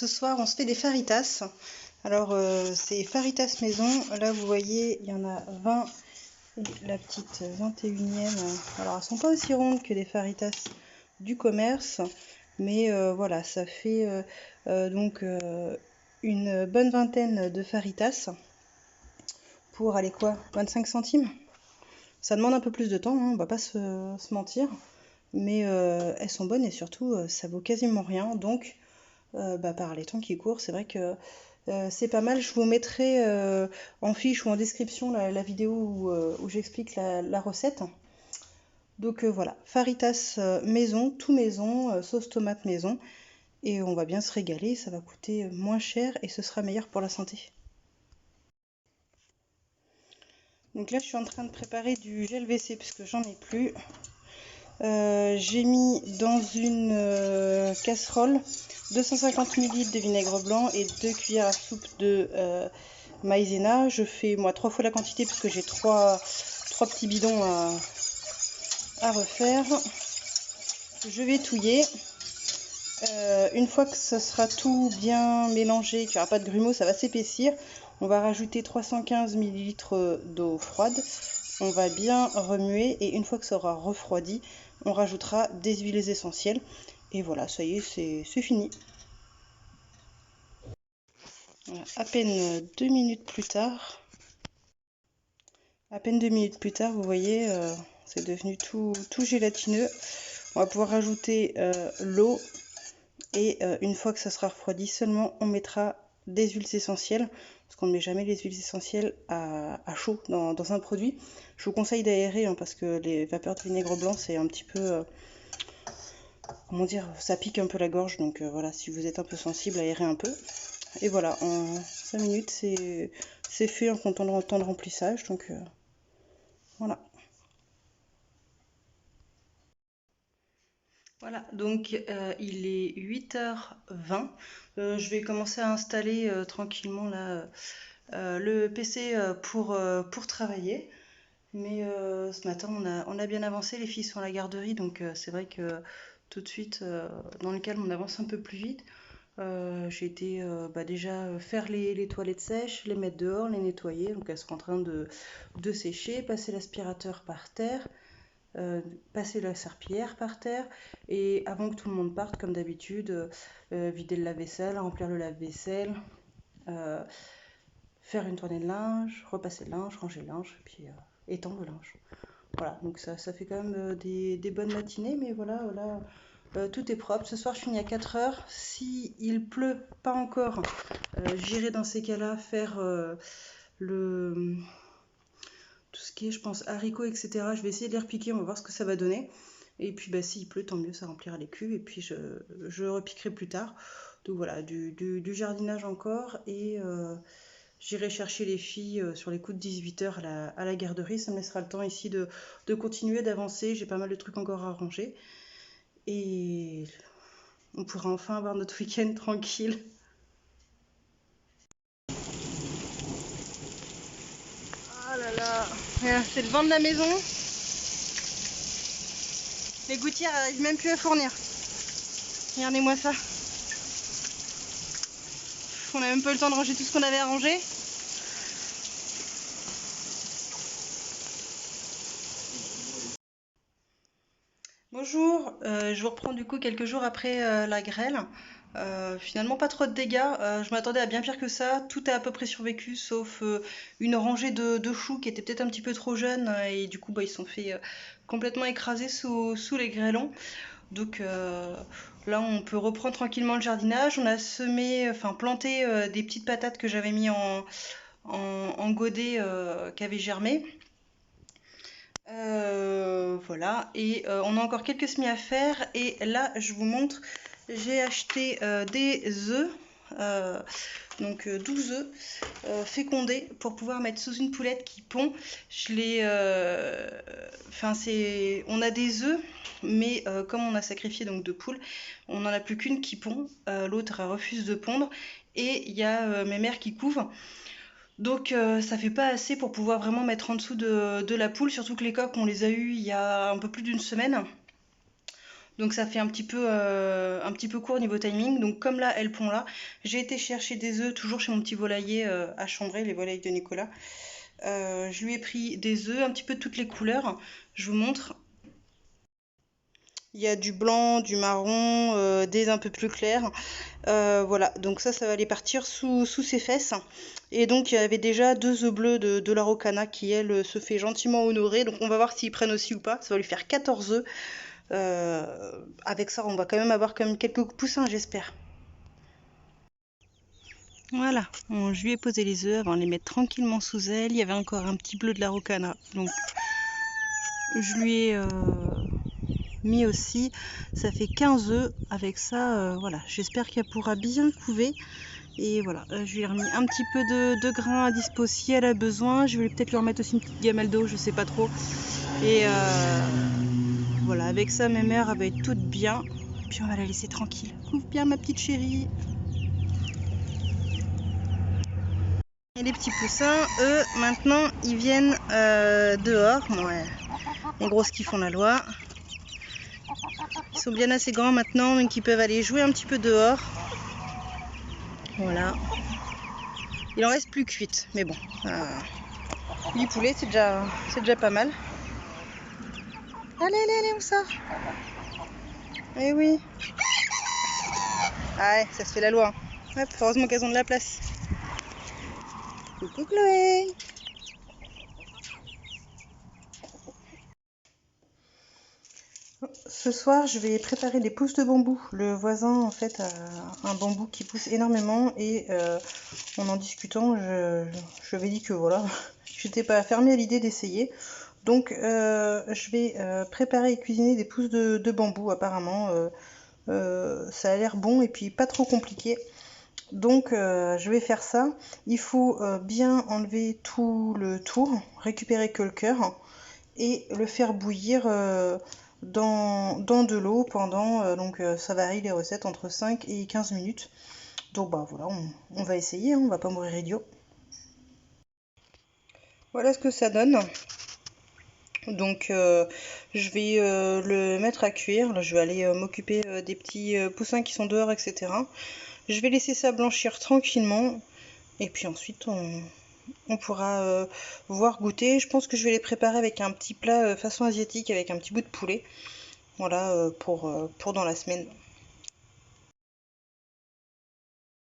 ce soir on se fait des faritas. Alors c'est faritas maison. Là vous voyez il y en a 20 et la petite 21e. Alors elles sont pas aussi rondes que les faritas du commerce, mais voilà, ça fait donc une bonne vingtaine de faritas pour aller quoi, 25 centimes. Ça demande un peu plus de temps, hein, on va pas se mentir, mais elles sont bonnes et surtout ça vaut quasiment rien. Donc par les temps qui courent, c'est vrai que c'est pas mal. Je vous mettrai en fiche ou en description la vidéo où j'explique la recette. Donc voilà, faritas maison, tout maison, sauce tomate maison. Et on va bien se régaler, ça va coûter moins cher et ce sera meilleur pour la santé. Donc là je suis en train de préparer du gel WC puisque j'en ai plus. J'ai mis dans une casserole 250 ml de vinaigre blanc et 2 cuillères à soupe de maïzena. Je fais moi 3 fois la quantité parce que j'ai 3 petits bidons à refaire. Je vais touiller. Une fois que ce sera tout bien mélangé, qu'il n'y aura pas de grumeaux, ça va s'épaissir. On va rajouter 315 ml d'eau froide. On va bien remuer et une fois que ça aura refroidi, on rajoutera des huiles essentielles. Et voilà, ça y est, c'est fini. Voilà, à peine 2 minutes plus tard. À peine 2 minutes plus tard, vous voyez, c'est devenu tout gélatineux. On va pouvoir rajouter l'eau. Et une fois que ça sera refroidi, seulement on mettra des huiles essentielles, parce qu'on ne met jamais les huiles essentielles à chaud dans un produit. Je vous conseille d'aérer hein, parce que les vapeurs de vinaigre blanc c'est un petit peu, comment dire, ça pique un peu la gorge, donc voilà, si vous êtes un peu sensible, aérez un peu. Et voilà, en 5 minutes c'est fait en comptant le temps de remplissage, donc voilà. Voilà, donc il est 8h20. Je vais commencer à installer tranquillement là, le PC pour travailler. Mais ce matin, on a bien avancé. Les filles sont à la garderie, donc c'est vrai que tout de suite, dans le calme, on avance un peu plus vite. J'ai été déjà faire les toilettes sèches, les mettre dehors, les nettoyer. Donc elles sont en train de sécher, passer l'aspirateur par terre. Passer la serpillière par terre et avant que tout le monde parte comme d'habitude, vider le lave-vaisselle, remplir le lave-vaisselle, faire une tournée de linge, repasser le linge, ranger le linge, puis étendre le linge. Voilà, donc ça fait quand même des bonnes matinées, mais voilà, tout est propre. Ce soir je finis à 4h. Si il pleut pas encore, j'irai dans ces cas-là faire tout ce qui est, je pense, haricots, etc. Je vais essayer de les repiquer, on va voir ce que ça va donner. Et puis, s'il pleut, tant mieux, ça remplira les cuves. Et puis, je repiquerai plus tard. Donc voilà, du jardinage encore. Et j'irai chercher les filles sur les coups de 18h à la garderie. Ça me laissera le temps ici de continuer, d'avancer. J'ai pas mal de trucs encore à ranger. Et on pourra enfin avoir notre week-end tranquille. Oh là là, c'est le vent de la maison. Les gouttières n'arrivent même plus à fournir. Regardez-moi ça. On n'a même pas eu le temps de ranger tout ce qu'on avait à ranger. Bonjour, je vous reprends du coup quelques jours après la grêle. Finalement pas trop de dégâts, je m'attendais à bien pire que ça. Tout a à peu près survécu sauf une rangée de choux qui étaient peut-être un petit peu trop jeunes et du coup ils se sont fait complètement écraser sous les grêlons. Donc là on peut reprendre tranquillement le jardinage. On a semé, enfin planté des petites patates que j'avais mis en godet qui avaient germé. Voilà, et on a encore quelques semis à faire. Et là, je vous montre, j'ai acheté des œufs, donc 12 œufs fécondés pour pouvoir mettre sous une poulette qui pond. Je les, enfin on a des œufs, mais comme on a sacrifié donc 2 poules, on n'en a plus qu'une qui pond, l'autre refuse de pondre, et il y a mes mères qui couvent. Donc ça fait pas assez pour pouvoir vraiment mettre en dessous de la poule, surtout que les coques on les a eues il y a un peu plus d'une semaine. Donc ça fait un petit peu court niveau timing. Donc comme là, elles pond là, j'ai été chercher des œufs, toujours chez mon petit volailler à Chambray, les volailles de Nicolas. Je lui ai pris des œufs, un petit peu de toutes les couleurs. Je vous montre. Il y a du blanc, du marron, des un peu plus clairs. Voilà, donc ça va aller partir sous ses fesses. Et donc il y avait déjà 2 œufs bleus de la Rocana qui, elle, se fait gentiment honorer. Donc on va voir s'ils prennent aussi ou pas. Ça va lui faire 14 œufs. Avec ça, on va quand même avoir quelques poussins, j'espère. Voilà, bon, je lui ai posé les œufs avant de les mettre tranquillement sous elle. Il y avait encore un petit bleu de la Rocana. Donc je lui ai mis aussi. Ça fait 15 œufs. Avec ça, voilà, j'espère qu'elle pourra bien couver. Et voilà, je lui ai remis un petit peu de grains à dispo si elle a besoin. Je vais peut-être lui remettre aussi une petite gamelle d'eau, je sais pas trop. Et voilà, avec ça, mes mères va être toute bien. Puis on va la laisser tranquille. Couvre bien ma petite chérie. Et les petits poussins, eux, maintenant, ils viennent dehors. Ouais, les grosses qui font la loi. Ils sont bien assez grands maintenant, donc ils peuvent aller jouer un petit peu dehors. Voilà. Il en reste plus que 8, mais bon. 8 poulets, c'est déjà pas mal. Allez, on sort. Eh oui. Ah ouais, ça se fait la loi. Hop, heureusement qu'elles ont de la place. Coucou Chloé. Ce soir, je vais préparer des pousses de bambou. Le voisin, en fait, a un bambou qui pousse énormément et en discutant, je lui ai dit que voilà, j'étais pas fermée à l'idée d'essayer. Donc, je vais préparer et cuisiner des pousses de bambou. Apparemment, ça a l'air bon et puis pas trop compliqué. Donc, je vais faire ça. Il faut bien enlever tout le tour, récupérer que le cœur et le faire bouillir dans de l'eau pendant, donc ça varie les recettes entre 5 et 15 minutes. Donc bah voilà, on va essayer, hein, on va pas mourir idiot. Voilà ce que ça donne. Donc je vais le mettre à cuire. Là, je vais aller m'occuper des petits poussins qui sont dehors, etc. Je vais laisser ça blanchir tranquillement. Et puis ensuite, on pourra voir goûter. Je pense que je vais les préparer avec un petit plat façon asiatique, avec un petit bout de poulet. Voilà, pour dans la semaine.